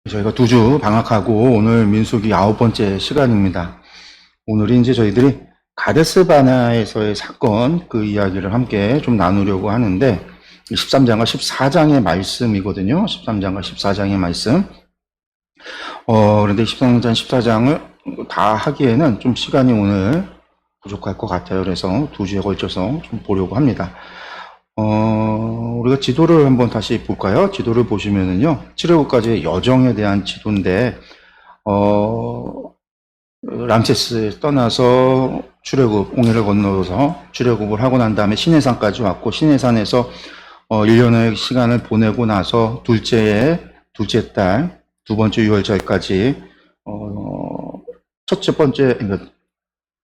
저희가 두 주 방학하고 오늘 민수기 9번째 시간입니다. 오늘은 이제 저희들이 가데스 바네아에서의 사건 그 이야기를 함께 좀 나누려고 하는데 13장과 14장의 말씀이거든요. 13장과 14장의 말씀. 그런데 13장, 14장을 다 하기에는 좀 시간이 오늘 부족할 것 같아요. 그래서 두 주에 걸쳐서 좀 보려고 합니다. 우리가 지도를 한번 다시 볼까요? 지도를 보시면은요, 출애굽까지의 여정에 대한 지도인데, 람세스 떠나서 출애굽, 홍해를 건너서 출애굽을 하고 난 다음에 시내산까지 왔고, 시내산에서 1년의 시간을 보내고 나서 둘째 달, 두 번째 유월절까지, 그러니까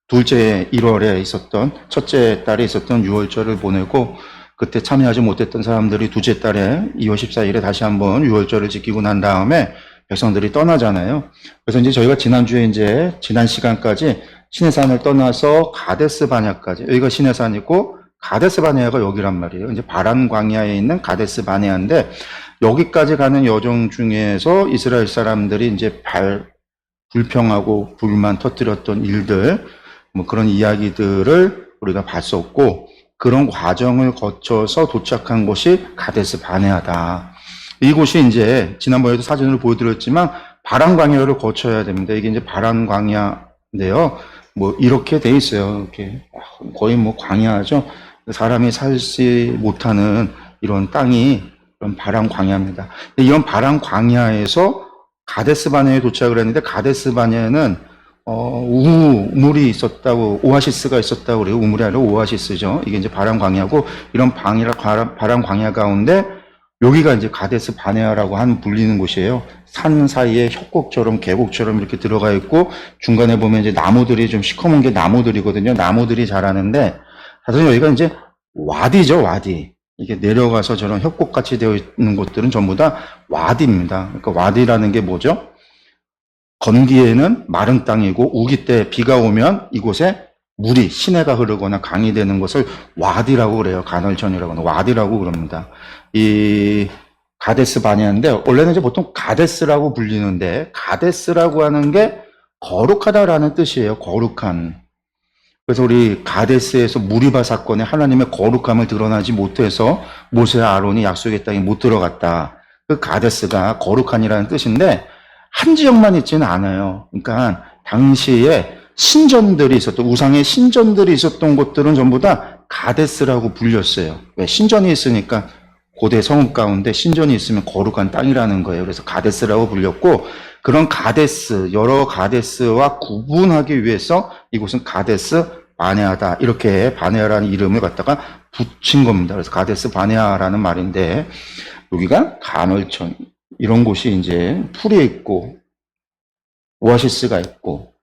둘째 1월에 있었던, 첫째 달에 있었던 유월절을 보내고, 그때 참여하지 못했던 사람들이 둘째 달에 2월 14일에 다시 한번 유월절을 지키고 난 다음에 백성들이 떠나잖아요. 그래서 이제 저희가 지난주에 이제 지난 시간까지 시내산을 떠나서 가데스 바네아까지, 여기가 시내산이고 가데스 바네아가 여기란 말이에요. 이제 바란 광야에 있는 가데스 바네아인데 여기까지 가는 여정 중에서 이스라엘 사람들이 이제 불평하고 불만 터뜨렸던 일들, 뭐 그런 이야기들을 우리가 봤었고, 그런 과정을 거쳐서 도착한 곳이 가데스 바네아다. 이곳이 이제 지난번에도 사진으로 보여드렸지만 바란 광야를 거쳐야 됩니다. 이게 이제 바란 광야인데요. 뭐 이렇게 돼 있어요. 이렇게 거의 뭐 광야죠. 사람이 살지 못하는 이런 땅이 이런 바란 광야입니다. 이런 바란 광야에서 가데스 바네아에 도착을 했는데 가데스 바네아는 우물이 있었다고, 오아시스가 있었다고 그래요. 우물이 아니라 오아시스죠. 이게 이제 바란 광야고, 이런 바란 광야 가운데, 여기가 이제 가데스 바네아라고 불리는 곳이에요. 산 사이에 협곡처럼, 계곡처럼 이렇게 들어가 있고, 중간에 보면 이제 나무들이 좀 시커먼 게 나무들이거든요. 나무들이 자라는데, 사실 여기가 이제 와디죠, 와디. 이게 내려가서 저런 협곡같이 되어 있는 곳들은 전부 다 와디입니다. 그러니까 와디라는 게 뭐죠? 건기에는 마른 땅이고 우기 때 비가 오면 이곳에 물이 시내가 흐르거나 강이 되는 것을 와디라고 그래요. 간헐천이라고 하는 와디라고 그럽니다. 이 가데스 바네아인데 원래는 이제 보통 가데스라고 불리는데 가데스라고 하는 게 거룩하다라는 뜻이에요. 거룩한. 그래서 우리 가데스에서 무리바 사건에 하나님의 거룩함을 드러나지 못해서 모세와 아론이 약속의 땅에 못 들어갔다. 그 가데스가 거룩한이라는 뜻인데 한 지역만 있지는 않아요. 그러니까 당시에 신전들이 있었던, 우상의 신전들이 있었던 곳들은 전부 다 가데스라고 불렸어요. 왜? 신전이 있으니까 고대 성읍 가운데 신전이 있으면 거룩한 땅이라는 거예요. 그래서 가데스라고 불렸고, 그런 가데스, 여러 가데스와 구분하기 위해서 이곳은 가데스 바네아다. 이렇게 바네아라는 이름을 갖다가 붙인 겁니다. 그래서 가데스 바네아라는 말인데, 여기가 간헐천, 이런 곳이 이제 풀이 있고 오아시스가 있고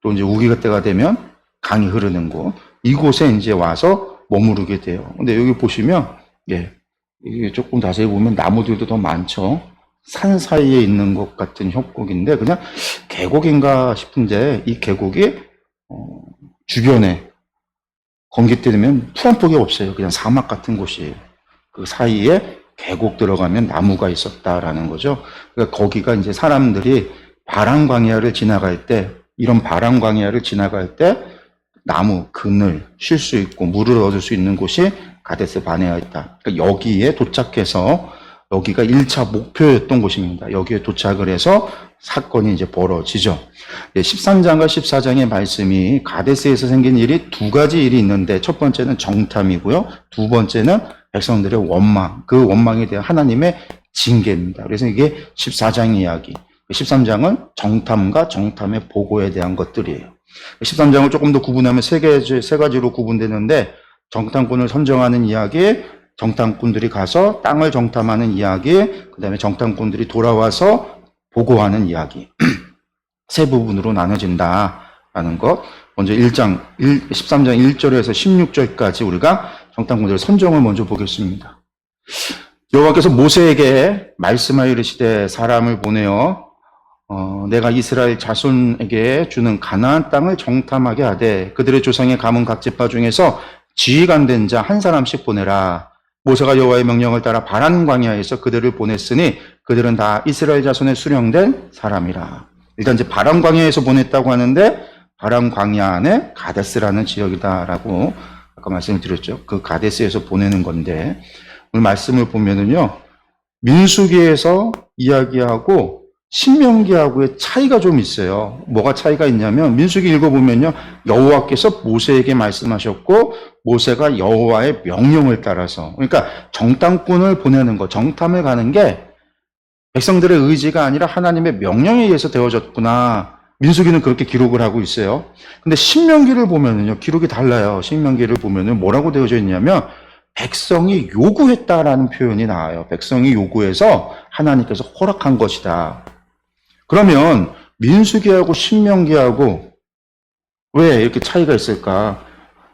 또 이제 우기가 때가 되면 강이 흐르는 곳, 이곳에 이제 와서 머무르게 돼요. 근데 여기 보시면 이게 조금 자세히 보면 나무들도 더 많죠. 산 사이에 있는 것 같은 협곡인데 그냥 계곡인가 싶은데 이 계곡이 주변에 건기 때 되면 풀 한 폭이 없어요. 그냥 사막 같은 곳이에요. 그 사이에 계곡 들어가면 나무가 있었다라는 거죠. 그러니까 거기가 이제 사람들이 바란 광야를 지나갈 때, 이런 바란 광야를 지나갈 때 나무, 그늘 쉴 수 있고 물을 얻을 수 있는 곳이 가데스 바네아였다. 그러니까 여기에 도착해서 여기가 1차 목표였던 곳입니다. 여기에 도착을 해서 사건이 이제 벌어지죠. 13장과 14장의 말씀이 가데스에서 생긴 일이 두 가지 일이 있는데 첫 번째는 정탐이고요. 두 번째는 백성들의 원망, 그 원망에 대한 하나님의 징계입니다. 그래서 이게 14장 이야기, 13장은 정탐과 정탐의 보고에 대한 것들이에요. 13장을 조금 더 구분하면 세 가지로 구분되는데 정탐꾼을 선정하는 이야기, 정탐꾼들이 가서 땅을 정탐하는 이야기, 그 다음에 정탐꾼들이 돌아와서 보고하는 이야기, 세 부분으로 나눠진다라는 것. 먼저 13장 1절에서 16절까지 우리가 정탐꾼들의 선정을 먼저 보겠습니다. 여호와께서 모세에게 말씀하여 이르시되 사람을 보내어 내가 이스라엘 자손에게 주는 가나안 땅을 정탐하게 하되 그들의 조상의 가문 각 지파 중에서 지휘관 된 자 한 사람씩 보내라. 모세가 여호와의 명령을 따라 바란 광야에서 그들을 보냈으니 그들은 다 이스라엘 자손의 수령된 사람이라. 일단 이제 바란 광야에서 보냈다고 하는데 바란 광야 안에 가데스라는 지역이다라고 아까 말씀을 드렸죠. 그 가데스에서 보내는 건데 오늘 말씀을 보면은요. 민수기에서 이야기하고 신명기하고의 차이가 좀 있어요. 뭐가 차이가 있냐면 민수기 읽어보면요. 여호와께서 모세에게 말씀하셨고 모세가 여호와의 명령을 따라서 그러니까 정탐꾼을 보내는 거, 정탐을 가는 게 백성들의 의지가 아니라 하나님의 명령에 의해서 되어졌구나. 민수기는 그렇게 기록을 하고 있어요. 근데 신명기를 보면은요. 기록이 달라요. 신명기를 보면은 뭐라고 되어져 있냐면 백성이 요구했다라는 표현이 나와요. 백성이 요구해서 하나님께서 허락한 것이다. 그러면 민수기하고 신명기하고 왜 이렇게 차이가 있을까?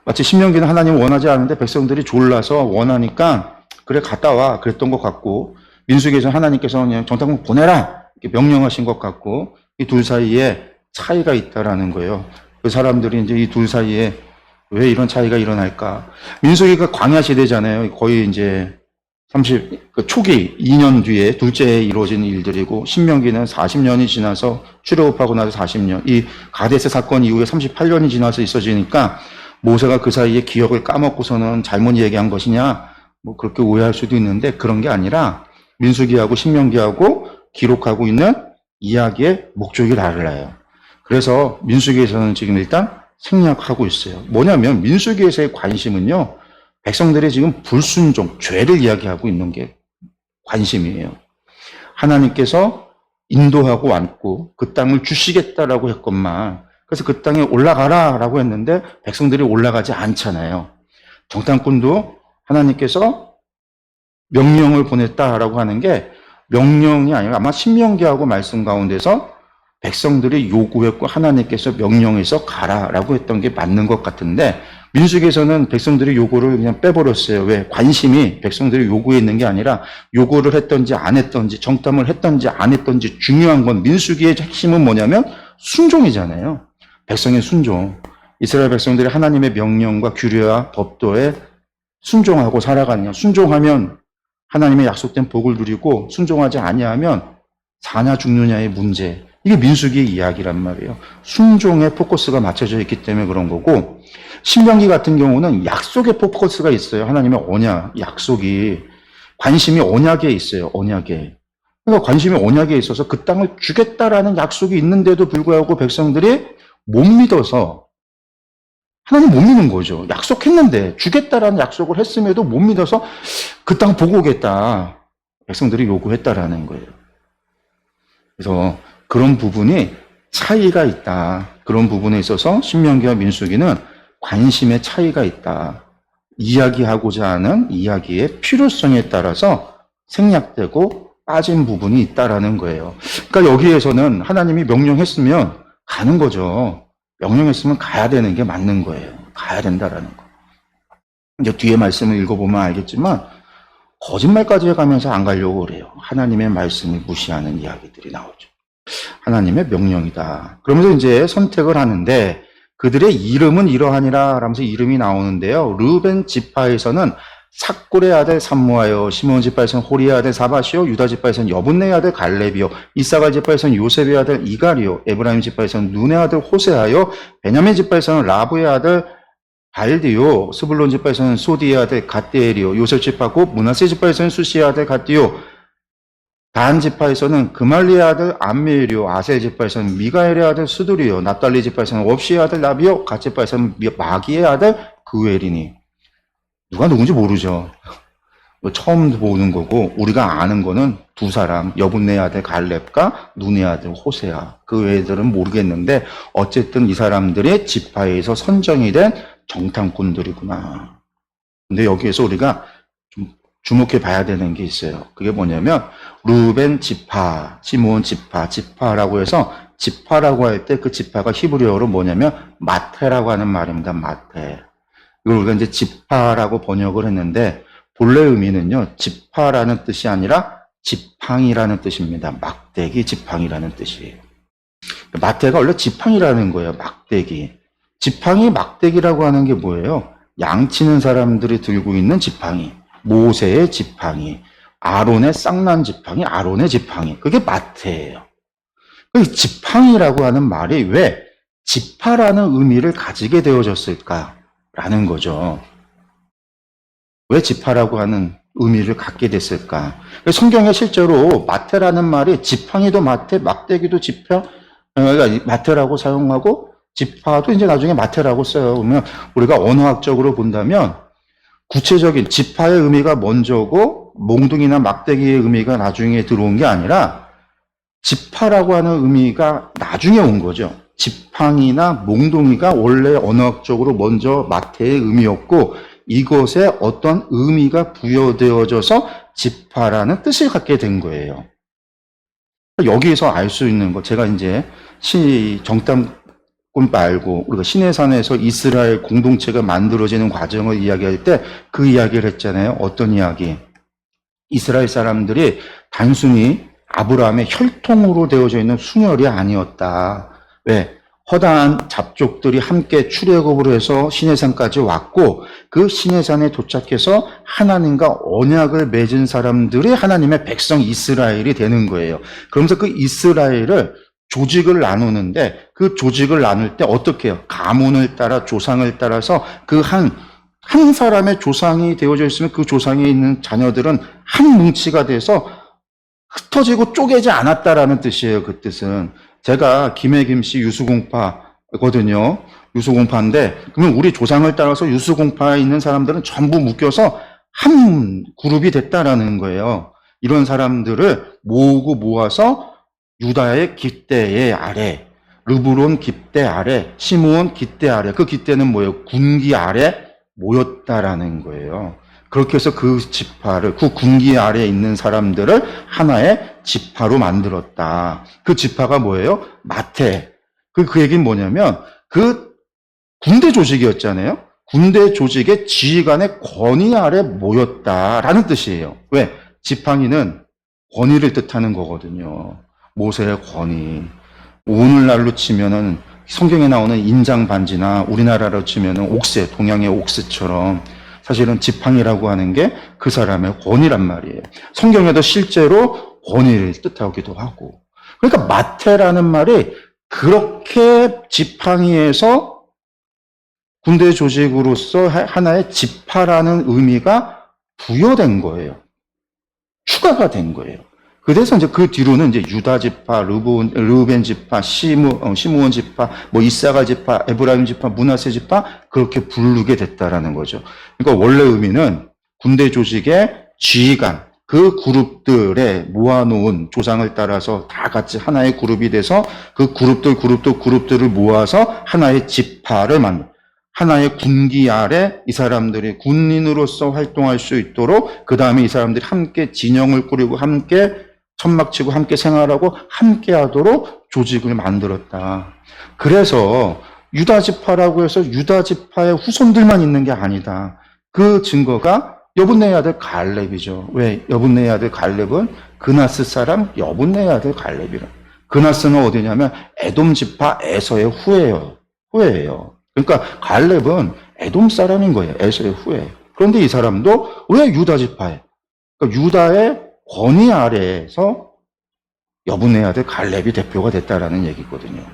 마치 신명기는 하나님 원하지 않은데 백성들이 졸라서 원하니까 그래 갔다 와 그랬던 것 같고 민수기에서 하나님께서 그냥 정탐꾼 보내라 이렇게 명령하신 것 같고 이 둘 사이에 차이가 있다라는 거예요. 그 사람들이 이제 이 둘 사이에 왜 이런 차이가 일어날까? 민수기가 광야 시대잖아요. 거의 이제 초기 2년 뒤에 둘째에 이루어진 일들이고 신명기는 40년이 지나서 출애굽하고 나서 40년. 이 가데스 사건 이후에 38년이 지나서 있어지니까 모세가 그 사이에 기억을 까먹고서는 잘못 얘기한 것이냐? 뭐 그렇게 오해할 수도 있는데 그런 게 아니라 민수기하고 신명기하고 기록하고 있는 이야기의 목적이 달라요. 그래서 민수기에서는 지금 일단 생략하고 있어요. 뭐냐면 민수기에서의 관심은요. 백성들이 지금 불순종, 죄를 이야기하고 있는 게 관심이에요. 하나님께서 인도하고 왔고 그 땅을 주시겠다라고 했건만 그래서 그 땅에 올라가라라고 했는데 백성들이 올라가지 않잖아요. 정탐꾼도 하나님께서 명령을 보냈다라고 하는 게 명령이 아니라 아마 신명기하고 말씀 가운데서 백성들이 요구했고 하나님께서 명령해서 가라라고 했던 게 맞는 것 같은데 민수기에서는 백성들이 요구를 그냥 빼버렸어요. 왜? 관심이 백성들이 요구했는 게 아니라 요구를 했던지 안 했던지 정탐을 했던지 안 했던지 중요한 건 민수기의 핵심은 뭐냐면 순종이잖아요. 백성의 순종. 이스라엘 백성들이 하나님의 명령과 규례와 법도에 순종하고 살아가느냐. 순종하면 하나님의 약속된 복을 누리고 순종하지 아니하면 사냐 죽느냐의 문제. 이게 민수기의 이야기란 말이에요. 순종에 포커스가 맞춰져 있기 때문에 그런 거고 신명기 같은 경우는 약속의 포커스가 있어요. 하나님의 언약, 약속이 관심이 언약에 있어요. 언약에. 그러니까 관심이 언약에 있어서 그 땅을 주겠다라는 약속이 있는데도 불구하고 백성들이 못 믿어서 하나님 못 믿는 거죠. 약속했는데 주겠다라는 약속을 했음에도 못 믿어서 그 땅 보고 오겠다. 백성들이 요구했다라는 거예요. 그래서 그런 부분이 차이가 있다. 그런 부분에 있어서 신명기와 민수기는 관심의 차이가 있다. 이야기하고자 하는 이야기의 필요성에 따라서 생략되고 빠진 부분이 있다라는 거예요. 그러니까 여기에서는 하나님이 명령했으면 가는 거죠. 명령했으면 가야 되는 게 맞는 거예요. 가야 된다라는 거. 이제 뒤에 말씀을 읽어보면 알겠지만 거짓말까지 해가면서 안 가려고 그래요. 하나님의 말씀을 무시하는 이야기들이 나오죠. 하나님의 명령이다. 그러면서 이제 선택을 하는데 그들의 이름은 이러하니라 라면서 이름이 나오는데요. 르벤 지파에서는 삭골의 아들 삼무하여, 시몬 지파에서는 호리의 아들 사바시오, 유다 지파에서는 여분네의 아들 갈렙이요, 이사갈 지파에서는 요셉의 아들 이갈이요, 에브라임 지파에서는 눈의 아들 호세하여, 베냐민 지파에서는 라브의 아들 발디요, 스불론 지파에서는 소디의 아들 갓디엘이요, 요셉 지파 곧 므낫세 지파에서는 수시의 아들 갓디요, 단 지파에서는 그말리의 아들 암미엘이요, 아셀 지파에서는 미가엘의 아들 수두리요, 납달리 지파에서는 옵시의 아들 나비요, 갓 지파에서는 마기의 아들 그웰이니. 누가 누군지 모르죠. 처음 보는 거고 우리가 아는 거는 두 사람, 여분네 아들 갈렙과 눈의 아들 호세아. 그 외들은 모르겠는데 어쨌든 이 사람들의 지파에서 선정이 된 정탐꾼들이구나. 근데 여기에서 우리가 좀 주목해 봐야 되는 게 있어요. 그게 뭐냐면 루벤 지파, 시몬 지파, 지파라고 해서 지파라고 할 때 그 지파가 히브리어로 뭐냐면 마테라고 하는 말입니다. 마테. 이걸 우리가 이제 지파라고 번역을 했는데 본래 의미는요, 지파라는 뜻이 아니라 지팡이라는 뜻입니다. 막대기, 지팡이라는 뜻이에요. 마태가 원래 지팡이라는 거예요. 막대기. 지팡이, 막대기라고 하는 게 뭐예요? 양치는 사람들이 들고 있는 지팡이. 모세의 지팡이, 아론의 쌍난 지팡이, 아론의 지팡이. 그게 마태예요. 그 지팡이라고 하는 말이 왜 지파라는 의미를 가지게 되어졌을까라는 거죠. 왜 지파라고 하는 의미를 갖게 됐을까? 성경에 실제로 마태라는 말이 지팡이도 마태, 막대기도 지파, 그러니까 마태라고 사용하고 지파도 이제 나중에 마태라고 써요. 그러면 우리가 언어학적으로 본다면 구체적인 지파의 의미가 먼저고 몽둥이나 막대기의 의미가 나중에 들어온 게 아니라 지파라고 하는 의미가 나중에 온 거죠. 지팡이나 몽둥이가 원래 언어학적으로 먼저 마태의 의미였고 이것에 어떤 의미가 부여되어져서 지파라는 뜻을 갖게 된 거예요. 여기에서 알 수 있는 거, 제가 이제 정탐꾼 말고 우리가 시내산에서 이스라엘 공동체가 만들어지는 과정을 이야기할 때 그 이야기를 했잖아요. 어떤 이야기? 이스라엘 사람들이 단순히 아브라함의 혈통으로 되어져 있는 순혈이 아니었다. 왜? 허다한 잡족들이 함께 출애굽을 해서 시내산까지 왔고 그 시내산에 도착해서 하나님과 언약을 맺은 사람들이 하나님의 백성 이스라엘이 되는 거예요. 그러면서 그 이스라엘을 조직을 나누는데 그 조직을 나눌 때 어떻게 해요? 가문을 따라 조상을 따라서 그 한 사람의 조상이 되어져 있으면 그 조상에 있는 자녀들은 한 뭉치가 돼서 흩어지고 쪼개지 않았다라는 뜻이에요. 그 뜻은. 제가 김해김씨 유수공파거든요. 유수공파인데 그러면 우리 조상을 따라서 유수공파에 있는 사람들은 전부 묶여서 한 그룹이 됐다라는 거예요. 이런 사람들을 모으고 모아서 유다의 깃대의 아래, 르브론 깃대 아래, 시므온 깃대 아래, 그 깃대는 뭐예요? 군기 아래 모였다라는 거예요. 그렇게 해서 그 지파를, 그 군기 아래에 있는 사람들을 하나의 지파로 만들었다. 그 지파가 뭐예요? 마태. 그 얘기는 뭐냐면, 그 군대 조직이었잖아요? 군대 조직의 지휘관의 권위 아래 모였다라는 뜻이에요. 왜? 지팡이는 권위를 뜻하는 거거든요. 모세의 권위. 오늘날로 치면은 성경에 나오는 인장 반지나 우리나라로 치면은 옥새, 동양의 옥새처럼 사실은 지팡이라고 하는 게 그 사람의 권위란 말이에요. 성경에도 실제로 권위를 뜻하기도 하고. 그러니까 마태라는 말이 그렇게 지팡이에서 군대 조직으로서 하나의 지파라는 의미가 부여된 거예요. 추가가 된 거예요. 그래서 이제 그 뒤로는 이제 유다 지파, 르우벤 지파, 시므온 지파, 뭐 이사가 지파, 에브라임 지파, 므낫세 지파 그렇게 부르게 됐다라는 거죠. 그러니까 원래 의미는 군대 조직의 지휘관, 그 그룹들에 모아놓은 조상을 따라서 다 같이 하나의 그룹이 돼서 그 그룹들을 모아서 하나의 지파를 만든 하나의 군기 아래 이 사람들이 군인으로서 활동할 수 있도록 그 다음에 이 사람들이 함께 진영을 꾸리고 함께 천막 치고 함께 생활하고 함께 하도록 조직을 만들었다. 그래서 유다 지파라고 해서 유다 지파의 후손들만 있는 게 아니다. 그 증거가 여분네의 아들 갈렙이죠. 왜? 여분네의 아들 갈렙은 그나스 사람 여분네의 아들 갈렙이라. 그나스는 어디냐면 에돔 지파 에서의 후예요. 그러니까 갈렙은 에돔 사람인 거예요. 에서의 후예. 그런데 이 사람도 왜 유다 지파에? 그러니까 유다의 권위 아래에서 여분의 아들 갈렙이 대표가 됐다라는 얘기거든요.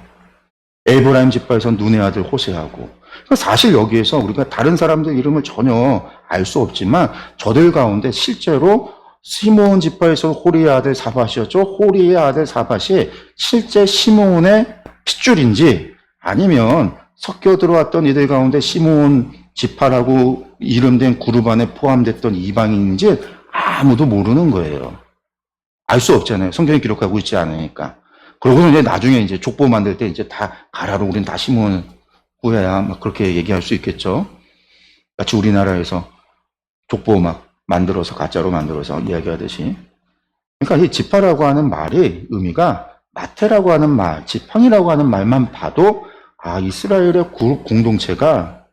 에브라임 지파에서 눈의 아들 호세하고. 사실 여기에서 우리가 다른 사람들 이름을 전혀 알 수 없지만 저들 가운데 실제로 시므온 지파에서 호리의 아들 사밧이었죠. 호리의 아들 사밧이 실제 시므온의 핏줄인지 아니면 섞여 들어왔던 이들 가운데 시므온 지파라고 이름된 그룹 안에 포함됐던 이방인인지 아무도 모르는 거예요. 알 수 없잖아요. 성경이 기록하고 있지 않으니까. 그러고서 이제 나중에 이제 족보 만들 때 이제 다 가라로 우린 다 시므온 후예야 막 그렇게 얘기할 수 있겠죠. 마치 우리나라에서 족보 막 만들어서 가짜로 만들어서 이야기하듯이. 그러니까 이 지파라고 하는 말의 의미가 마태라고 하는 말, 지팡이라고 하는 말만 봐도 이스라엘의 그룹 공동체가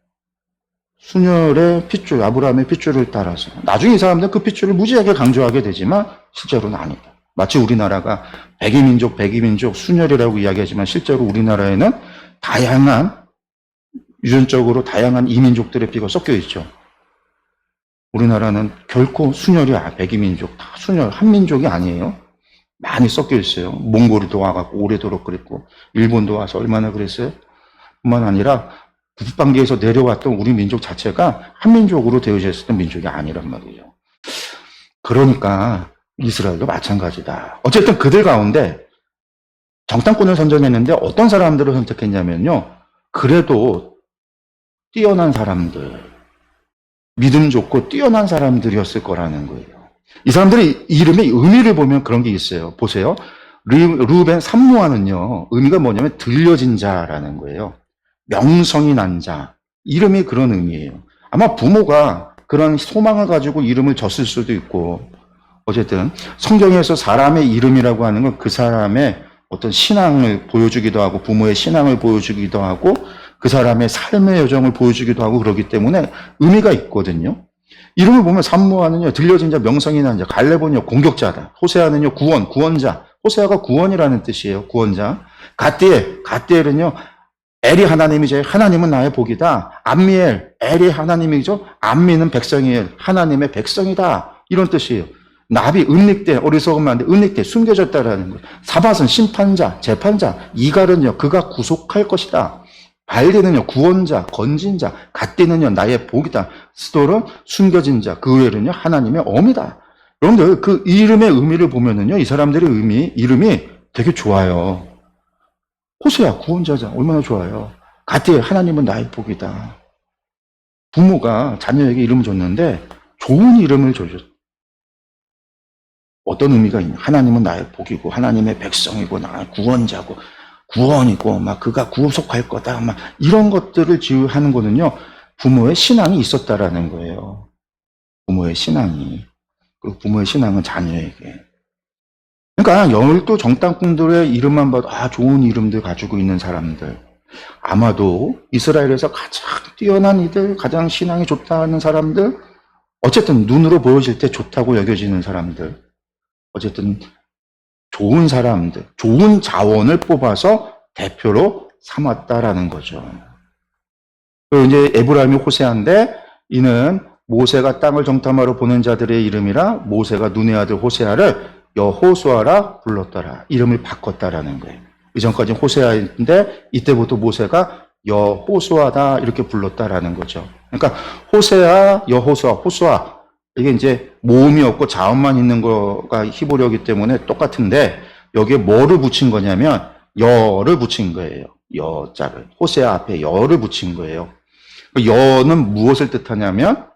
순혈의 핏줄, 아브라함의 핏줄을 따라서 나중에 이 사람들은 그 핏줄을 무지하게 강조하게 되지만 실제로는 아니다. 마치 우리나라가 백이민족 순혈이라고 이야기하지만 실제로 우리나라에는 유전적으로 다양한 이민족들의 피가 섞여 있죠. 우리나라는 결코 순혈이 백이민족, 다 순혈, 한민족이 아니에요. 많이 섞여 있어요. 몽골도 와갖고 오래도록 그랬고, 일본도 와서 얼마나 그랬어요? 뿐만 아니라 북방계에서 내려왔던 우리 민족 자체가 한민족으로 되어져 있었던 민족이 아니란 말이에요. 그러니까 이스라엘도 마찬가지다. 어쨌든 그들 가운데 정탐꾼을 선정했는데 어떤 사람들을 선택했냐면요. 그래도 뛰어난 사람들, 믿음 좋고 뛰어난 사람들이었을 거라는 거예요. 이 사람들의 이름의 의미를 보면 그런 게 있어요. 보세요. 루벤 삼루아는요. 의미가 뭐냐면 들려진 자라는 거예요. 명성이 난 자. 이름이 그런 의미예요. 아마 부모가 그런 소망을 가지고 이름을 졌을 수도 있고, 어쨌든 성경에서 사람의 이름이라고 하는 건 그 사람의 어떤 신앙을 보여주기도 하고, 부모의 신앙을 보여주기도 하고, 그 사람의 삶의 여정을 보여주기도 하고 그러기 때문에 의미가 있거든요. 이름을 보면 삼무아는요, 들려진 자, 명성이 난 자, 갈렙은요, 공격자다. 호세아는요, 구원자. 호세아가 구원이라는 뜻이에요, 구원자. 갓디엘은요, 엘이 하나님이죠. 하나님은 나의 복이다. 암미엘, 엘이 하나님이죠. 암미는 백성이에요. 하나님의 백성이다. 이런 뜻이에요. 나비, 은닉대, 어리석으면 안 돼. 은닉대, 숨겨졌다라는 거예요. 사밧은 심판자, 재판자. 이갈은요, 그가 구속할 것이다. 발디는요, 구원자, 건진자. 갓디는요, 나의 복이다. 스돌은 숨겨진 자. 그 외에는요, 하나님의 어미다. 여러분들, 그 이름의 의미를 보면은요, 이 사람들의 이름이 되게 좋아요. 호세아, 구원자자. 얼마나 좋아요. 갓디, 하나님은 나의 복이다. 부모가 자녀에게 이름을 줬는데, 좋은 이름을 줘줬어요. 어떤 의미가 있냐? 하나님은 나의 복이고, 하나님의 백성이고, 나 구원자고, 구원이고, 막 그가 구속할 거다, 막 이런 것들을 하는 거는요, 부모의 신앙이 있었다라는 거예요. 부모의 신앙이. 그리고 부모의 신앙은 자녀에게. 그러니까 12 정탐꾼들의 이름만 봐도 좋은 이름들 가지고 있는 사람들. 아마도 이스라엘에서 가장 뛰어난 이들, 가장 신앙이 좋다는 사람들, 어쨌든 눈으로 보여질 때 좋다고 여겨지는 사람들, 어쨌든 좋은 사람들, 좋은 자원을 뽑아서 대표로 삼았다라는 거죠. 그리고 이제 에브라임이 호세아인데, 이는 모세가 땅을 정탐하러 보낸 자들의 이름이라 모세가 눈의 아들 호세아를 여호수아라 불렀더라. 이름을 바꿨다라는 거예요. 이전까지 호세아인데 이때부터 모세가 여호수아다 이렇게 불렀다라는 거죠. 그러니까 호세아, 여호수아, 호수아 이게 이제 모음이 없고 자음만 있는 거가 히브리어이기 때문에 똑같은데 여기에 뭐를 붙인 거냐면 여를 붙인 거예요. 여자를. 호세아 앞에 여를 붙인 거예요. 여는 무엇을 뜻하냐면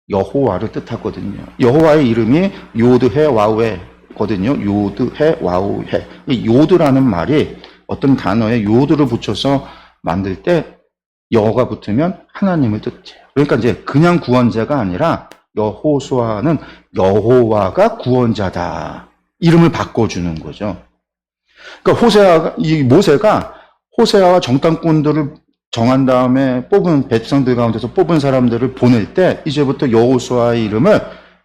여호와를 뜻하거든요. 여호와의 이름이 요드해 와우해거든요. 요드해 와우해. 이 요드라는 말이 어떤 단어에 요드를 붙여서 만들 때 여가 붙으면 하나님을 뜻해요. 그러니까 이제 그냥 구원자가 아니라 여호수아는 여호와가 구원자다. 이름을 바꿔주는 거죠. 그러니까 모세가 호세아와 정탐꾼들을 정한 다음에 뽑은 백성들 가운데서 뽑은 사람들을 보낼 때 이제부터 여호수아의 이름을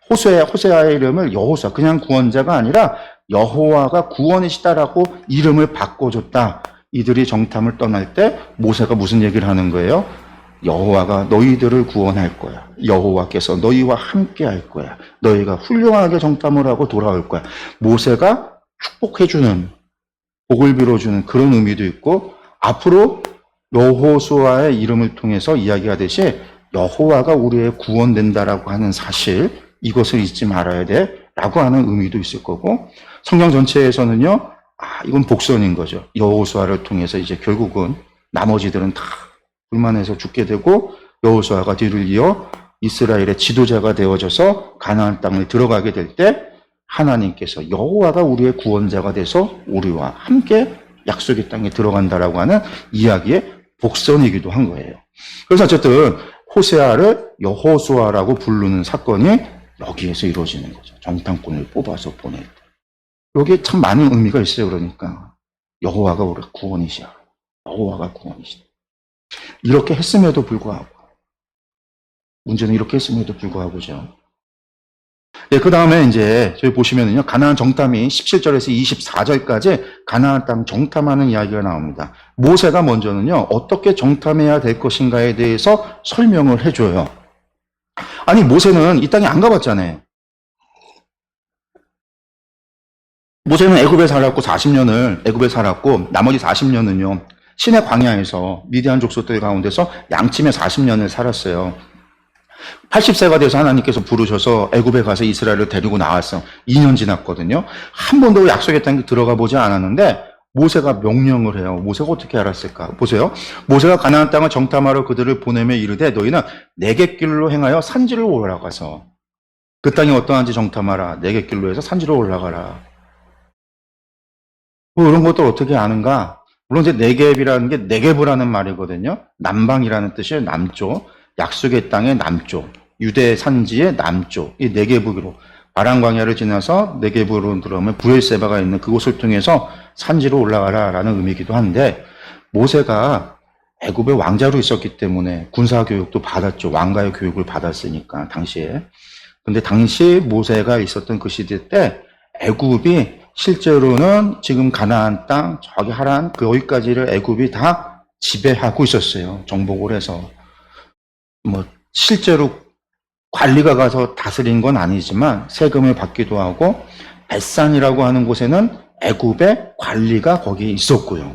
호세아의 이름을 여호수아 그냥 구원자가 아니라 여호와가 구원이시다라고 이름을 바꿔줬다. 이들이 정탐을 떠날 때 모세가 무슨 얘기를 하는 거예요? 여호와가 너희들을 구원할 거야. 여호와께서 너희와 함께 할 거야. 너희가 훌륭하게 정탐을 하고 돌아올 거야. 모세가 축복해주는, 복을 빌어주는 그런 의미도 있고 앞으로 여호수아의 이름을 통해서 이야기하듯이 여호와가 우리의 구원된다라고 하는 사실, 이것을 잊지 말아야 돼라고 하는 의미도 있을 거고, 성경 전체에서는요, 이건 복선인 거죠. 여호수아를 통해서 이제 결국은 나머지들은 다 불만해서 죽게 되고 여호수아가 뒤를 이어 이스라엘의 지도자가 되어져서 가나안 땅에 들어가게 될 때 하나님께서 여호와가 우리의 구원자가 돼서 우리와 함께 약속의 땅에 들어간다라고 하는 이야기의 복선이기도 한 거예요. 그래서 어쨌든 호세아를 여호수아라고 부르는 사건이 여기에서 이루어지는 거죠. 정탐꾼을 뽑아서 보낼 때. 여기에 참 많은 의미가 있어요. 그러니까 여호와가 우리의 구원이시야. 여호와가 구원이시다. 이렇게 했음에도 불구하고, 문제는 이렇게 했음에도 불구하고죠. 네, 그 다음에 이제 저희 보시면은요, 가나안 정탐이 17절에서 24절까지 가나안 땅 정탐하는 이야기가 나옵니다. 모세가 먼저는요, 어떻게 정탐해야 될 것인가에 대해서 설명을 해줘요. 아니, 모세는 이 땅에 안 가봤잖아요. 모세는 애굽에 살았고 40년을 애굽에 살았고 나머지 40년은요. 신의 광야에서 미디안 족속들 가운데서 양침에 40년을 살았어요. 80세가 돼서 하나님께서 부르셔서 애굽에 가서 이스라엘을 데리고 나왔어. 2년 지났거든요. 한 번도 약속의 땅에 들어가 보지 않았는데 모세가 명령을 해요. 모세가 어떻게 알았을까? 보세요. 모세가 가나안 땅을 정탐하러 그들을 보내며 이르되 너희는 내게 길로 행하여 산지로 올라가서 그 땅이 어떠한지 정탐하라. 내게 길로 해서 산지로 올라가라. 뭐 이런 것들 어떻게 아는가? 물론 이제 네겝이라는 게 네겝이라는 말이거든요. 남방이라는 뜻이에요. 남쪽. 약속의 땅의 남쪽. 유대 산지의 남쪽. 이 네겝으로 바람 광야를 지나서 네겝으로 들어오면 브엘세바가 있는 그곳을 통해서 산지로 올라가라라는 의미이기도 한데 모세가 애굽의 왕자로 있었기 때문에 군사 교육도 받았죠. 왕가의 교육을 받았으니까 당시에. 근데 당시 모세가 있었던 그 시대 때 애굽이 실제로는 지금 가나안 땅 저기 하란 거기까지를 애굽이 다 지배하고 있었어요. 정복을 해서. 뭐 실제로 관리가 가서 다스린 건 아니지만 세금을 받기도 하고 벳산이라고 하는 곳에는 애굽의 관리가 거기에 있었고요.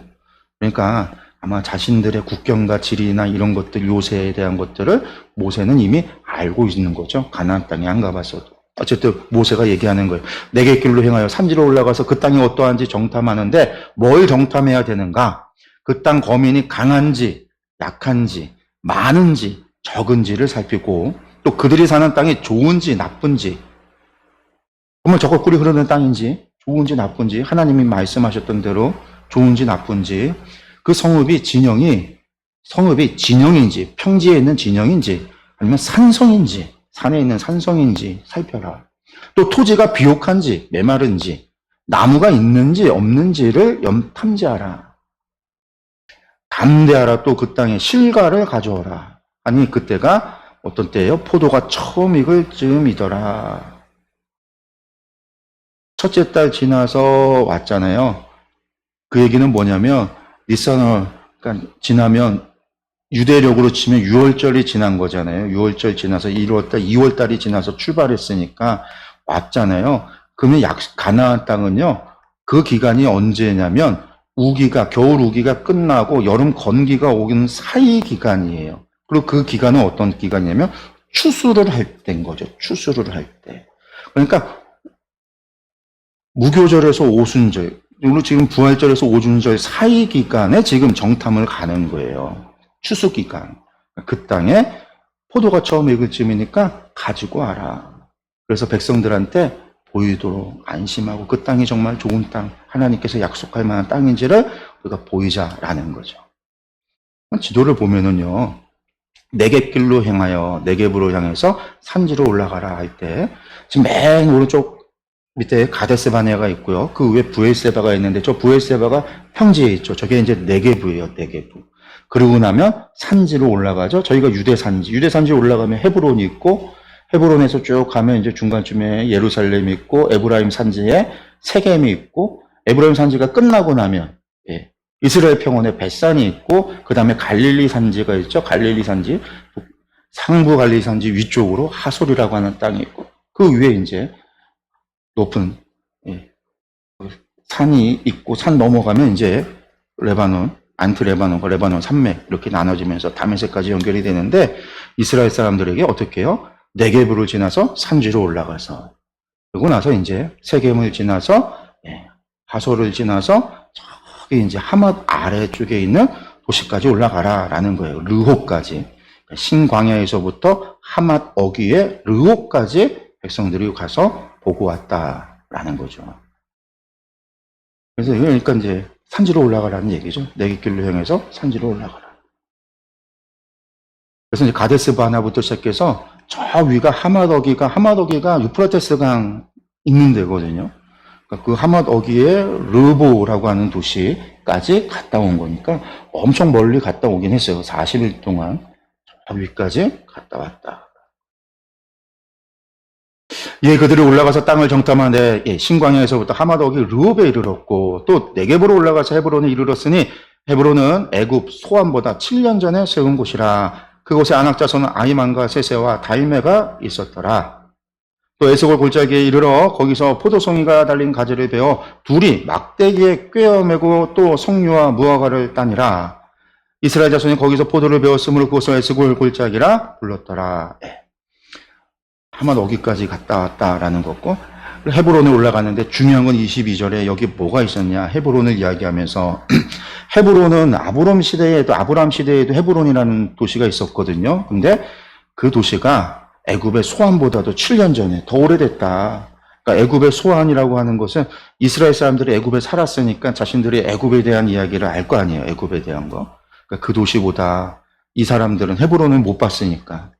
그러니까 아마 자신들의 국경과 지리나 이런 것들 요새에 대한 것들을 모세는 이미 알고 있는 거죠. 가나안 땅에 안 가봤어도. 어쨌든 모세가 얘기하는 거예요. 내게 길로 행하여 산지로 올라가서 그 땅이 어떠한지 정탐하는데 뭘 정탐해야 되는가? 그 땅 거민이 강한지 약한지 많은지 적은지를 살피고 또 그들이 사는 땅이 좋은지 나쁜지 정말 저거 꿀이 흐르는 땅인지 좋은지 나쁜지 하나님이 말씀하셨던 대로 좋은지 나쁜지 그 성읍이 진영인지 평지에 있는 진영인지 아니면 산성인지 산에 있는 산성인지 살펴라. 또 토지가 비옥한지 메마른지 나무가 있는지 없는지를 탐지하라. 담대하라. 또 그 땅에 실과를 가져오라. 아니 그때가 어떤 때예요? 포도가 처음 익을 즈음이더라. 첫째 달 지나서 왔잖아요. 그 얘기는 뭐냐면 니산월 그러니까 지나면 유대력으로 치면 6월절이 지난 거잖아요. 6월절 지나서 1월달, 2월달이 지나서 출발했으니까 왔잖아요. 그러면 가나안 땅은요. 그 기간이 언제냐면 겨울 우기가 끝나고 여름 건기가 오는 사이 기간이에요. 그리고 그 기간은 어떤 기간이냐면 추수를 할 때인 거죠. 추수를 할 때. 그러니까 무교절에서 오순절, 그리고 지금 부활절에서 오순절 사이 기간에 지금 정탐을 가는 거예요. 추수 기간. 그 땅에 포도가 처음 익을 쯤이니까 가지고 와라. 그래서 백성들한테 보이도록 안심하고 그 땅이 정말 좋은 땅, 하나님께서 약속할 만한 땅인지를 우리가 보이자라는 거죠. 지도를 보면은요. 네겝길로 행하여 네겝으로 향해서 산지로 올라가라 할 때 지금 맨 오른쪽 밑에 가데스 바네아가 있고요. 그 위에 브엘세바가 있는데 저 브엘세바가 평지에 있죠. 저게 이제 네겝이에요. 네겝. 그러고 나면 산지로 올라가죠. 저희가 유대산지 올라가면 헤브론이 있고 헤브론에서 쭉 가면 이제 중간쯤에 예루살렘이 있고 에브라임 산지에 세겜이 있고 에브라임 산지가 끝나고 나면 이스라엘 평원에 벳산이 있고 그 다음에 갈릴리 산지가 있죠. 갈릴리 산지 상부 갈릴리 산지 위쪽으로 하솔이라고 하는 땅이 있고 그 위에 이제 높은 산이 있고 산 넘어가면 이제 레바논 안트 레바논과 레바논 산맥 이렇게 나눠지면서 다메섹까지 연결이 되는데 이스라엘 사람들에게 어떻게 해요? 네겝으로 지나서 산지로 올라가서 그러고 나서 이제 세겜을 지나서 하솔을 지나서 저기 이제 하맛 아래쪽에 있는 도시까지 올라가라라는 거예요. 르호까지. 신광야에서부터 하맛 어귀의 르호까지 백성들이 가서 보고 왔다라는 거죠. 그래서 그러니까 이제 산지로 올라가라는 얘기죠. 네겝길로 향해서 산지로 올라가라. 그래서 이제 가데스 바나부터 시작해서 저 위가 하맛 어귀가 유프라테스 강 있는 데거든요. 그러니까 그 하맛 어귀의 르보라고 하는 도시까지 갔다 온 거니까 엄청 멀리 갔다 오긴 했어요. 40일 동안 저 위까지 갔다 왔다. 그들이 올라가서 땅을 정탐하는데 신광야에서부터 하맛 어귀 르홉에 이르렀고 또 네겝으로 올라가서 헤브론에 이르렀으니 헤브론은 애굽 소안보다 7년 전에 세운 곳이라. 그곳에 아낙 자손은 아히만과 세세와 달메가 있었더라. 또 에스골 골짜기에 이르러 거기서 포도송이가 달린 가지를 베어 둘이 막대기에 꿰어매고 또 석류와 무화과를 따니라. 이스라엘 자손이 거기서 포도를 베었으므로 그것을 에스골 골짜기라 불렀더라. 하만 어기까지 갔다 왔다라는 거고, 헤브론에 올라갔는데 중요한 건 22절에 여기 뭐가 있었냐. 헤브론을 이야기하면서 헤브론은 아브람 시대에도 헤브론이라는 도시가 있었거든요. 근데 그 도시가 애굽의 소환보다도 7년 전에 더 오래됐다. 그러니까 애굽의 소환이라고 하는 것은 이스라엘 사람들이 애굽에 살았으니까 자신들이 애굽에 대한 이야기를 알 거 아니에요. 애굽에 대한 거. 그러니까 그 도시보다 이 사람들은 헤브론을 못 봤으니까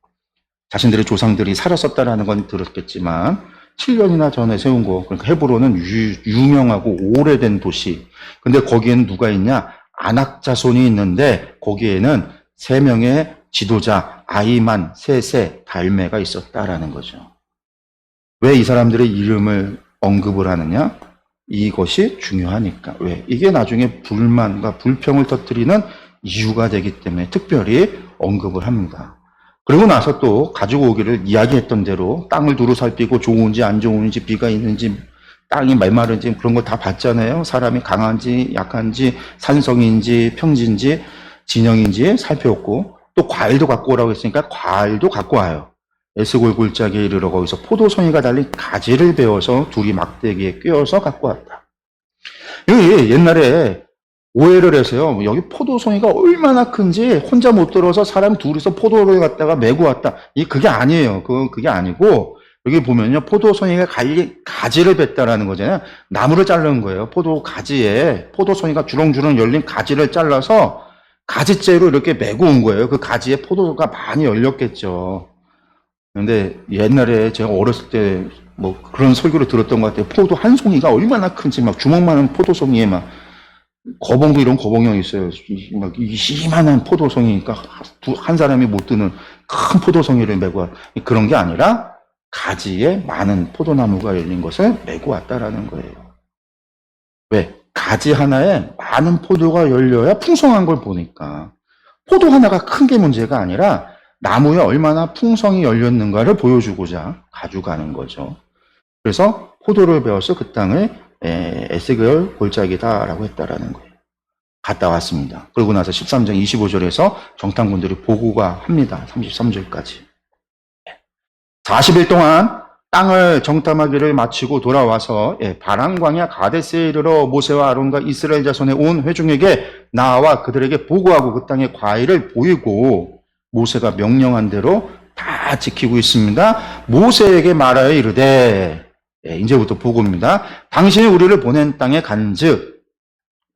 자신들의 조상들이 살았었다라는 건 들었겠지만 7년이나 전에 세운 거. 그러니까 헤브론은 유명하고 오래된 도시. 근데 거기에는 누가 있냐? 아낙 자손이 있는데 거기에는 3명의 지도자 아히만, 세세, 달메가 있었다라는 거죠. 왜 이 사람들의 이름을 언급을 하느냐? 이것이 중요하니까. 왜? 이게 나중에 불만과 불평을 터뜨리는 이유가 되기 때문에 특별히 언급을 합니다. 그러고 나서 또 가지고 오기를 이야기했던 대로 땅을 두루 살피고 좋은지 안 좋은지 비가 있는지 땅이 메마른지 그런 거 다 봤잖아요. 사람이 강한지 약한지 산성인지 평지인지 진영인지 살펴봤고 또 과일도 갖고 오라고 했으니까 과일도 갖고 와요. 에스골 골짜기에 이르러 거기서 포도송이가 달린 가지를 베어서 둘이 막대기에 꿰어서 갖고 왔다. 여기 옛날에 오해를 해서요. 여기 포도송이가 얼마나 큰지 혼자 못 들어서 사람 둘이서 포도를 갖다가 메고 왔다. 그게 아니에요. 그게 아니고 여기 보면요. 포도송이가 가지를 뱉다라는 거잖아요. 나무를 자르는 거예요. 포도 가지에 포도송이가 주렁주렁 열린 가지를 잘라서 가지째로 이렇게 메고 온 거예요. 그 가지에 포도가 많이 열렸겠죠. 그런데 옛날에 제가 어렸을 때 뭐 그런 설교를 들었던 것 같아요. 포도 한 송이가 얼마나 큰지 막 주먹만한 포도송이에 막 거봉도 이런 거봉형이 있어요. 막 이만한 포도송이니까 한 사람이 못 드는 큰 포도송이를 메고 그런 게 아니라 가지에 많은 포도나무가 열린 것을 메고 왔다라는 거예요. 왜? 가지 하나에 많은 포도가 열려야 풍성한 걸 보니까 포도 하나가 큰 게 문제가 아니라 나무에 얼마나 풍성이 열렸는가를 보여주고자 가져가는 거죠. 그래서 포도를 베어서 그 땅을 에스겔 골짜기다라고 했다라는 거예요. 갔다 왔습니다. 그러고 나서 13장 25절에서 정탐꾼들이 보고가 합니다. 33절까지. 40일 동안 땅을 정탐하기를 마치고 돌아와서 바람광야 가데스에 이르러 모세와 아론과 이스라엘 자손의 온 회중에게 나와 그들에게 보고하고 그 땅의 과일을 보이고 모세가 명령한 대로 다 지키고 있습니다. 모세에게 말하여 이르되 이제부터 보고입니다. 당신이 우리를 보낸 땅에 간즉